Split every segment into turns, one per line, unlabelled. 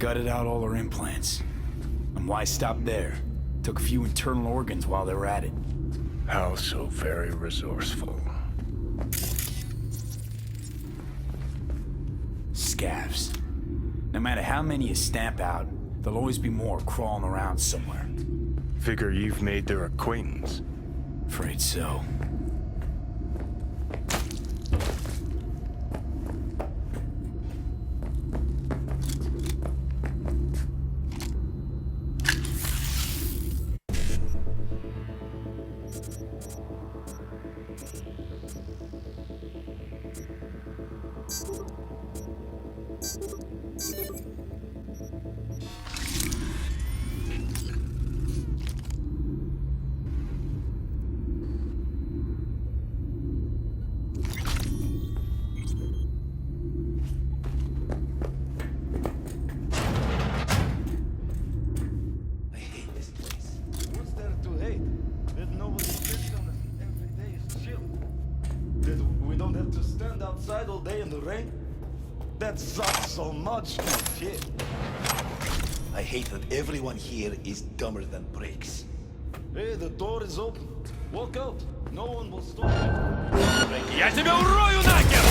Gutted out all her implants. And why stop there? Took a few internal organs while they were at it.
How so very resourceful.
Scavs. No matter how many you stamp out, there'll always be more crawling around somewhere.
Figure you've made their acquaintance.
Afraid so.
All day in the rain? That sucks so much. Shit.
I hate that everyone here is dumber than bricks.
Hey, the door is open. Walk out. No one will stop you.
Я тебя урою нахер!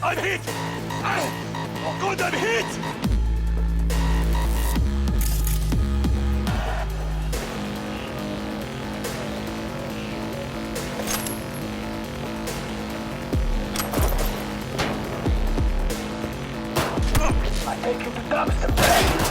I'm hit! Oh God, I'm hit!
I take you to dumpster bag.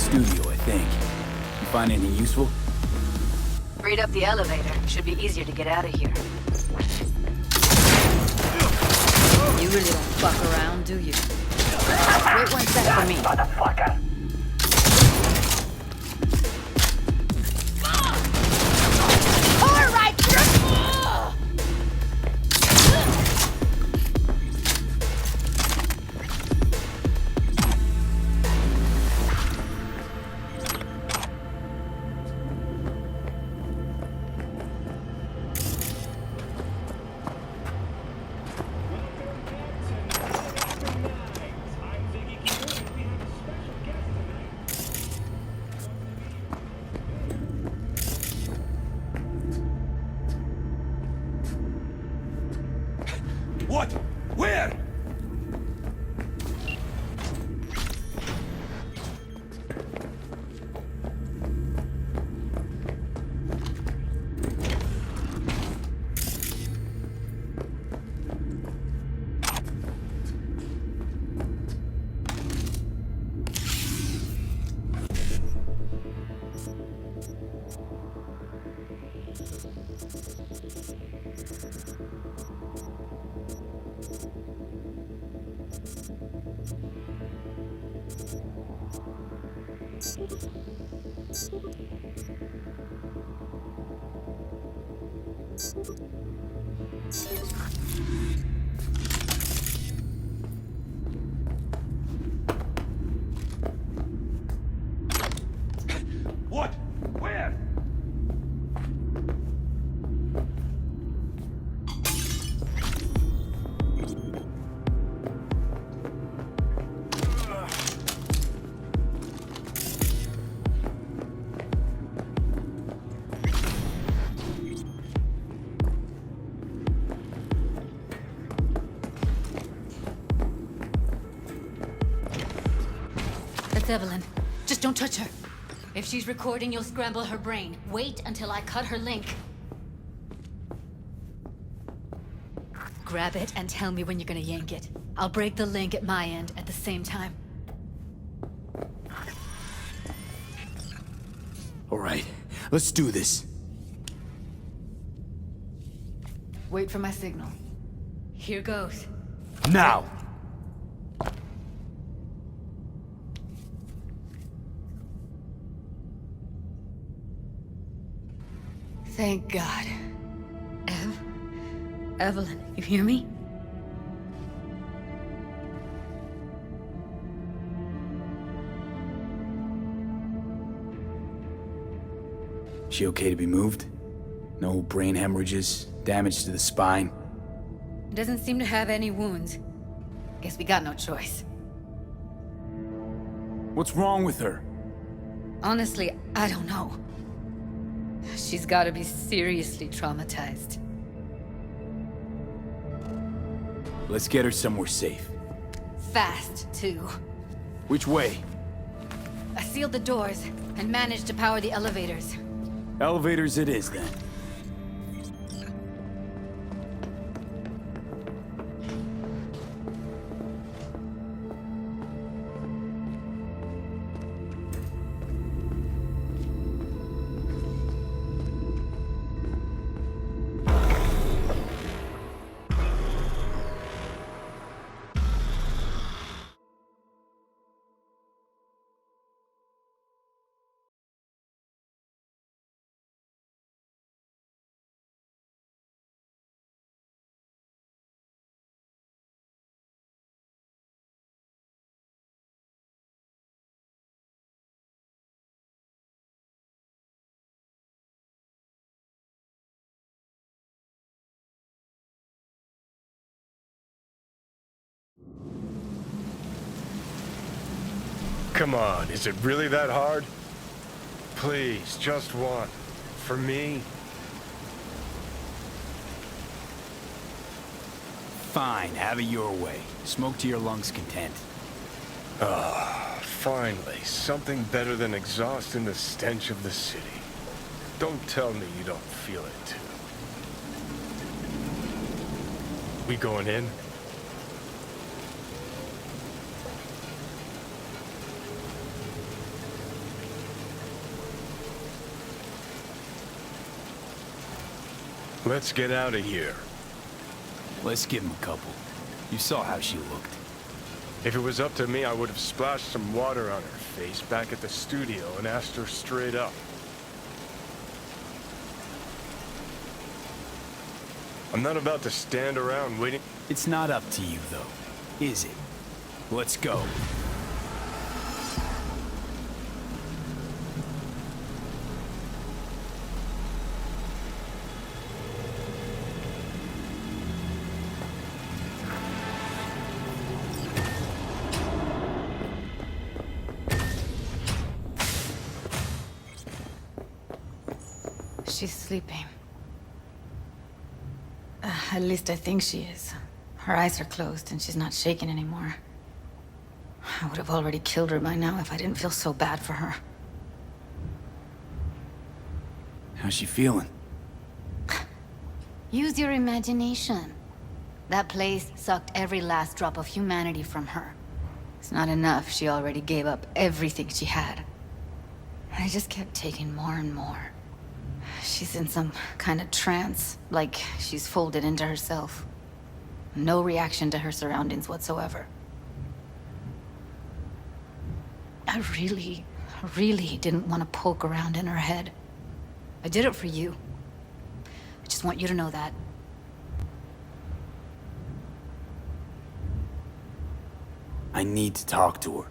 studio, I think. You find anything useful?
Freed up the elevator. Should be easier to get out of here. You really don't fuck around, do you? Wait 1 sec for me.
Motherfucker!
What? Where? What? Where?
That's Evelyn. Just don't touch her. If she's recording, you'll scramble her brain. Wait until I cut her link. Grab it and tell me when you're gonna yank it. I'll break the link at my end at the same time.
All right, let's do this.
Wait for my signal. Here goes.
Now!
Thank God. Evelyn, you hear me?
She okay to be moved? No brain hemorrhages, damage to the spine?
Doesn't seem to have any wounds. Guess we got no choice.
What's wrong with her?
Honestly, I don't know. She's gotta be seriously traumatized.
Let's get her somewhere safe.
Fast, too.
Which way?
I sealed the doors and managed to power the elevators.
Elevators it is, then.
Come on, is it really that hard? Please, just one. For me?
Fine, have it your way. Smoke to your lungs' content.
Finally, something better than exhaust in the stench of the city. Don't tell me you don't feel it too. We going in? Let's get out of here.
Let's give him a couple. You saw how she looked.
If it was up to me, I would have splashed some water on her face back at the studio and asked her straight up. I'm not about to stand around waiting.
It's not up to you, though, is it? Let's go.
She's sleeping. At least I think she is. Her eyes are closed and she's not shaking anymore. I would have already killed her by now if I didn't feel so bad for her.
How's she feeling?
Use your imagination. That place sucked every last drop of humanity from her. It's not enough, she already gave up everything she had. I just kept taking more and more. She's in some kind of trance, like she's folded into herself. No reaction to her surroundings whatsoever. I really didn't want to poke around in her head. I did it for you. I just want you to know that.
I need to talk to her.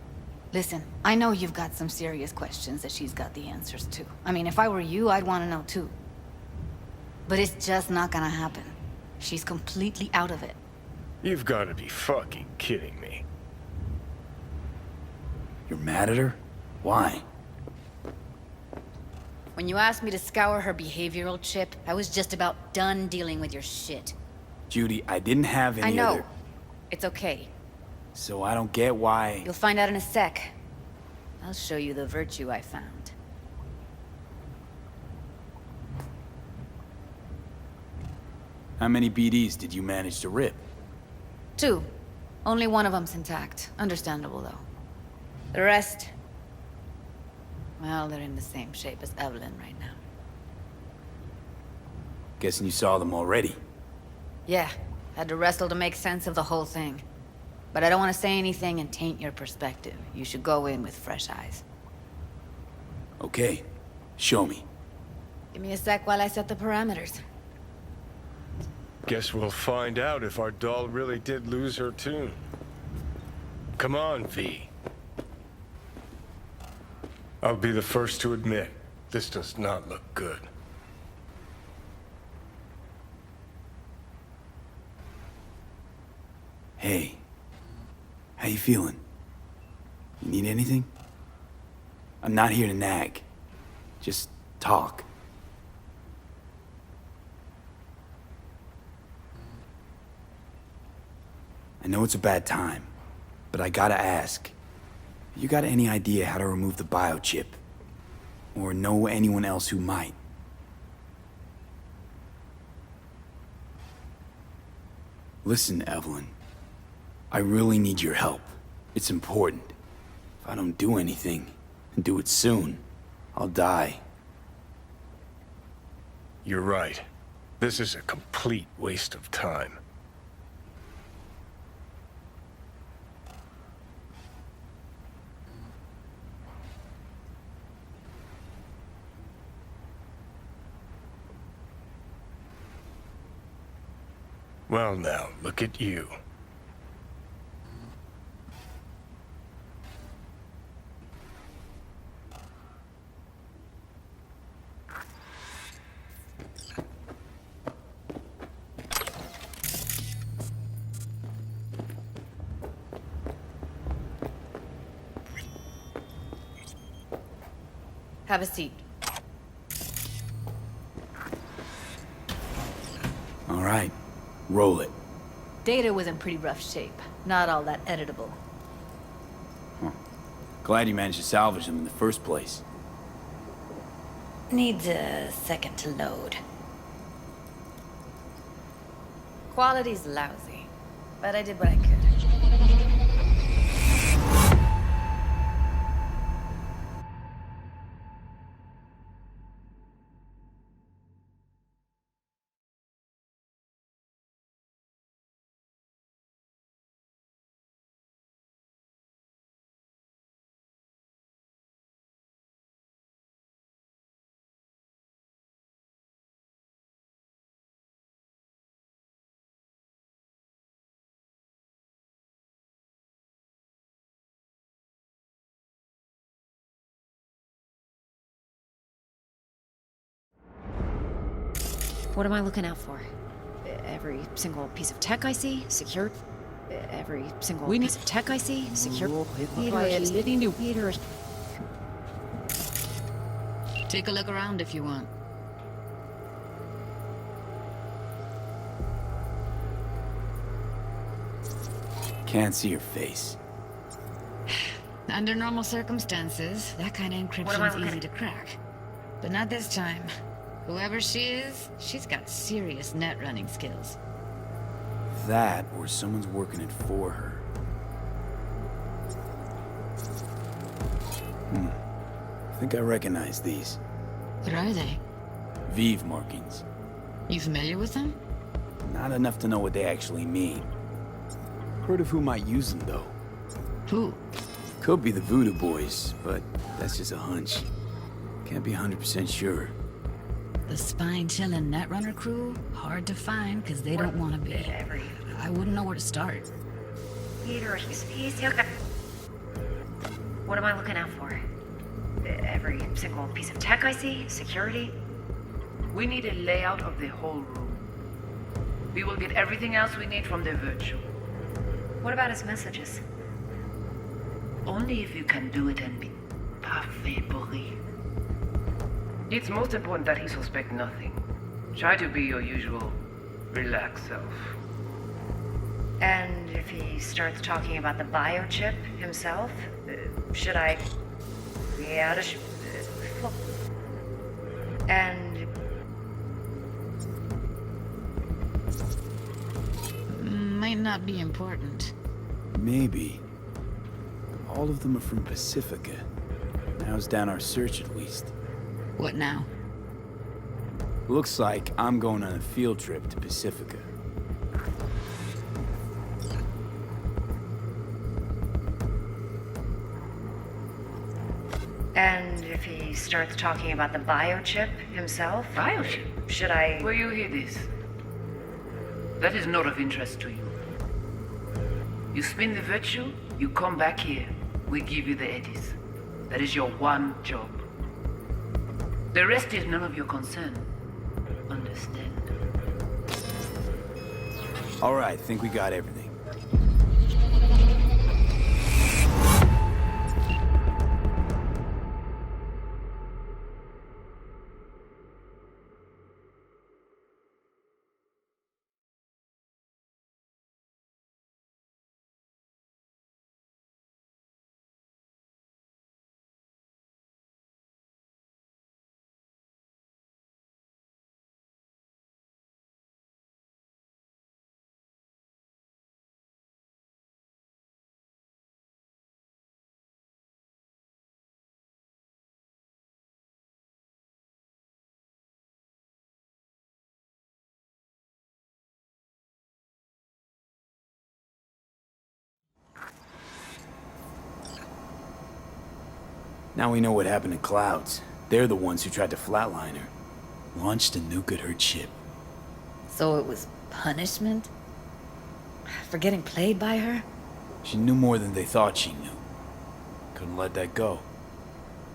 Listen, I know you've got some serious questions that she's got the answers to. I mean, if I were you, I'd want to know too. But it's just not gonna happen. She's completely out of it.
You've got to be fucking kidding me.
You're mad at her? Why?
When you asked me to scour her behavioral chip, I was just about done dealing with your shit.
Judy, I didn't have any
I know.
other...
It's okay.
So I don't get why...
You'll find out in a sec. I'll show you the virtue I found.
How many BDs did you manage to rip?
2. Only one of them's intact. Understandable, though. The rest... well, they're in the same shape as Evelyn right now.
Guessing you saw them already.
Yeah, had to wrestle to make sense of the whole thing. But I don't want to say anything and taint your perspective. You should go in with fresh eyes.
Okay, show me.
Give me a sec while I set the parameters.
Guess we'll find out if our doll really did lose her tune. Come on, V. I'll be the first to admit, this does not look good.
Hey, how you feeling? You need anything? I'm not here to nag. Just talk. I know it's a bad time, but I gotta ask. You got any idea how to remove the biochip? Or know anyone else who might? Listen, Evelyn. I really need your help. It's important. If I don't do anything, and do it soon, I'll die.
You're right. This is a complete waste of time. Well now, look at you.
Have a seat.
All right, roll it.
Data was in pretty rough shape. Not all that editable.
Glad you managed to salvage them in the first place.
Needs a second to load. Quality's lousy, but I did what I could.
What am I looking out for? Every single piece of tech I see, secure. Every single piece of tech I see, secure. Peter.
Take a look around if you want.
Can't see your face.
Under normal circumstances, that kind of encryption's easy to crack. But not this time. Whoever she is, she's got serious net running skills.
That, or someone's working it for her. I think I recognize these.
What are they?
Vive markings.
You familiar with them?
Not enough to know what they actually mean. Heard of who might use them, though.
Who?
Could be the Voodoo Boys, but that's just a hunch. Can't be 100% sure.
The spine-chilling Netrunner crew? Hard to find, because they don't want to be. I wouldn't know where to start.
Peter, he's okay. What am I looking out for? Every single piece of tech I see, security.
We need a layout of the whole room. We will get everything else we need from the virtual.
What about his messages?
Only if you can do it and be parfait pourri. It's most important that he suspect nothing. Try to be your usual, relaxed self.
And if he starts talking about the biochip himself, should I... Yeah, and...
Might not be important.
Maybe. All of them are from Pacifica. Narrows down our search at least.
What now?
Looks like I'm going on a field trip to Pacifica.
And if he starts talking about the biochip himself?
Biochip?
Should I...
Where you hear this? That is not of interest to you. You spin the virtue, you come back here. We give you the eddies. That is your one job. The rest is none of your concern. Understand?
All right, think we got everything. Now we know what happened to Clouds. They're the ones who tried to flatline her. Launched a nuke at her chip.
So it was punishment? For getting played by her?
She knew more than they thought she knew. Couldn't let that go.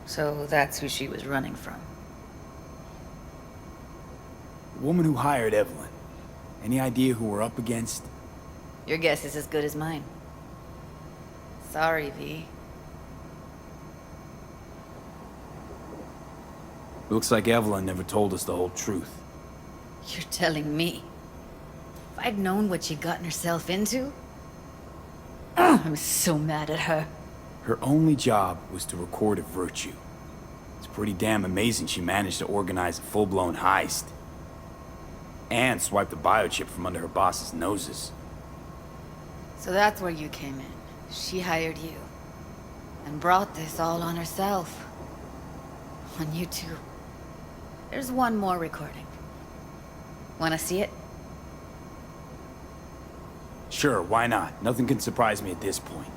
So that's who she was running from.
The woman who hired Evelyn. Any idea who we're up against?
Your guess is as good as mine. Sorry, V.
Looks like Evelyn never told us the whole truth.
You're telling me? If I'd known what she'd gotten herself into... I'm so mad at her.
Her only job was to record a virtue. It's pretty damn amazing she managed to organize a full-blown heist. And swipe the biochip from under her boss's noses.
So that's where you came in. She hired you. And brought this all on herself. On you too. There's one more recording. Wanna see it?
Sure, why not? Nothing can surprise me at this point.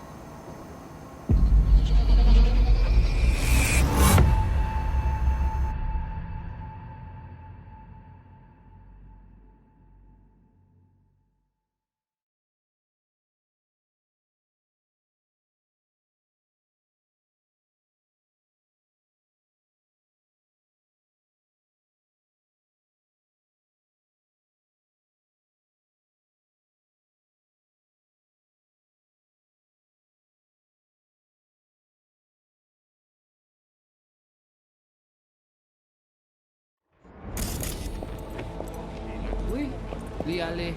L'y aller.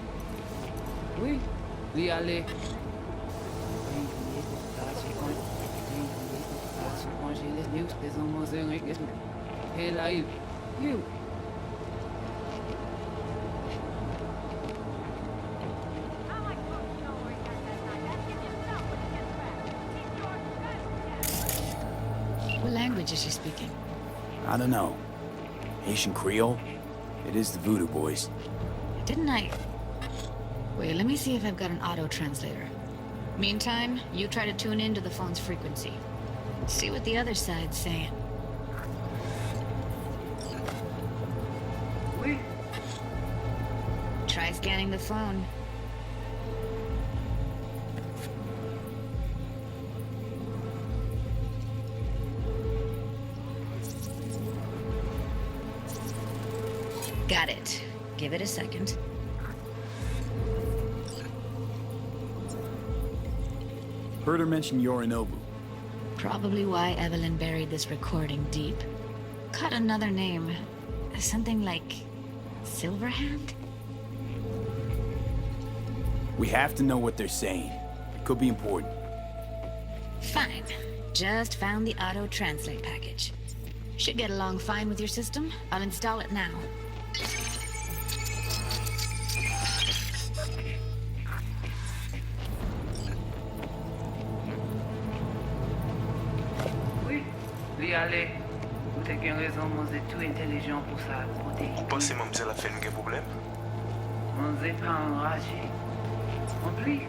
Oui, l'y aller. Hey, live. You.
What language is she speaking?
I don't know. Haitian Creole? It is the Voodoo Boys.
Didn't I... Wait, let me see if I've got an auto-translator. Meantime, you try to tune into the phone's frequency. See what the other side's saying.
Oui.
Try scanning the phone. Got it. Give it a second.
Heard her mention Yorinobu.
Probably why Evelyn buried this recording deep. Caught another name. Something like... Silverhand?
We have to know what they're saying. It could be important.
Fine. Just found the auto-translate package. Should get along fine with your system. I'll install it now.
Oui, l'y aller. Vous avez bien raison, moi c'est tout intelligent pour ça, côté.
Vous pensez que mademoiselle a fait un problème?
On n'est pas enragé. En plus,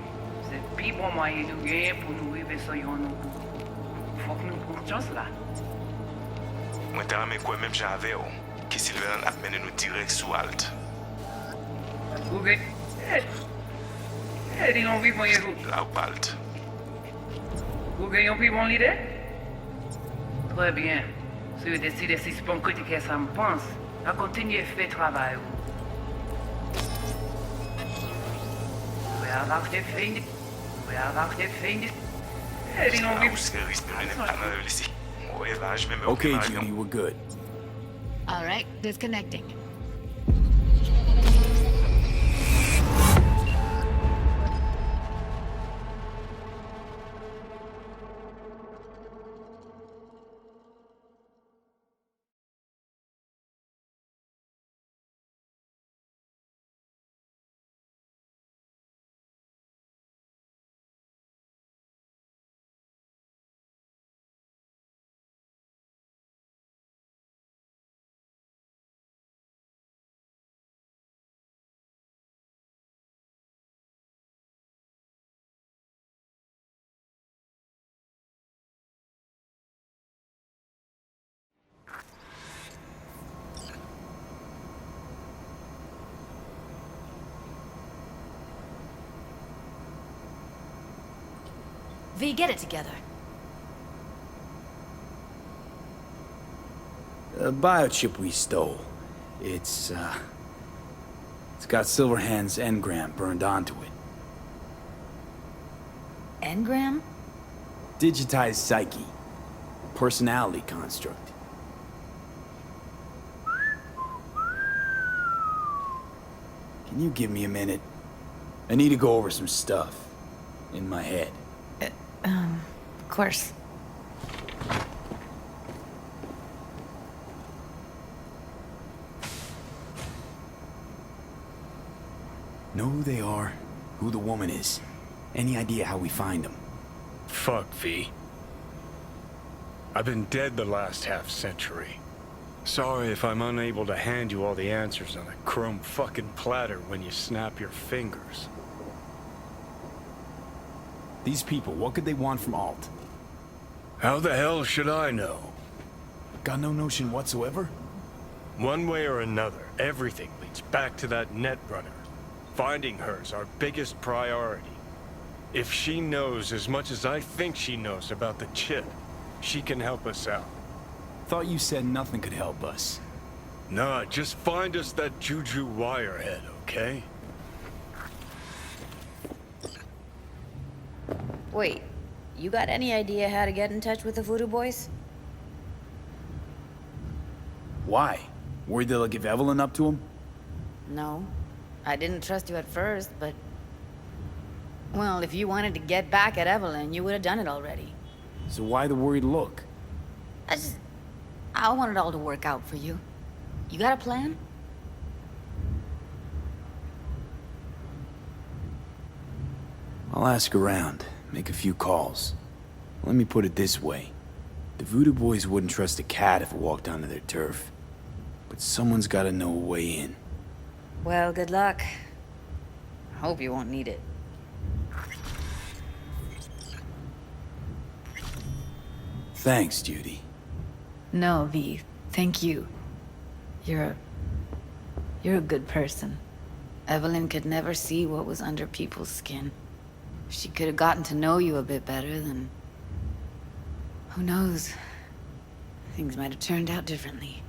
c'est le plus bon moyen de gagner pour nous vivre sur nous. Faut que nous prenions chance là.
Moi, t'as aimé quoi même j'avais, que Sylvain a mené nous direct sous Alt.
Ok. Dis on vit bon vous.
Là où Alt.
Vous gagnez un plus bon l'idée? Très bien. Si vous décidez si c'est bon critiquer ça me pense, à continuer à faire travail. Vous avoir des fins. Vous avoir des fins. Dis on
Là
vit.
où c'est risque de mener pas dans ici. Ouais, là, je vais me
Okay,
occuper
Judy, we're good.
All right, disconnecting. V, get it together.
The biochip we stole. It's got Silverhand's engram burned onto it.
Engram?
Digitized psyche. Personality construct. Can you give me a minute? I need to go over some stuff. In my head.
Of course.
Know who they are, who the woman is. Any idea how we find them?
Fuck, V. I've been dead the last half-century. Sorry if I'm unable to hand you all the answers on a chrome fucking platter when you snap your fingers.
These people, what could they want from Alt?
How the hell should I know?
Got no notion whatsoever?
One way or another, everything leads back to that Netrunner. Finding her's our biggest priority. If she knows as much as I think she knows about the chip, she can help us out.
Thought you said nothing could help us.
Nah, just find us that Juju Wirehead, okay?
Wait, you got any idea how to get in touch with the Voodoo Boys?
Why? Worried they'll give Evelyn up to him?
No.
I didn't trust you at first, but... Well, if you wanted to get back at Evelyn, you would have done it already.
So why the worried look?
I want it all to work out for you. You got a plan?
I'll ask around, make a few calls. Let me put it this way. The Voodoo Boys wouldn't trust a cat if it walked onto their turf. But someone's gotta know a way in.
Well, good luck. Hope you won't need it.
Thanks, Judy.
No, V. Thank you. You're a good person. Evelyn could never see what was under people's skin. If she could have gotten to know you a bit better, then... Who knows? Things might have turned out differently.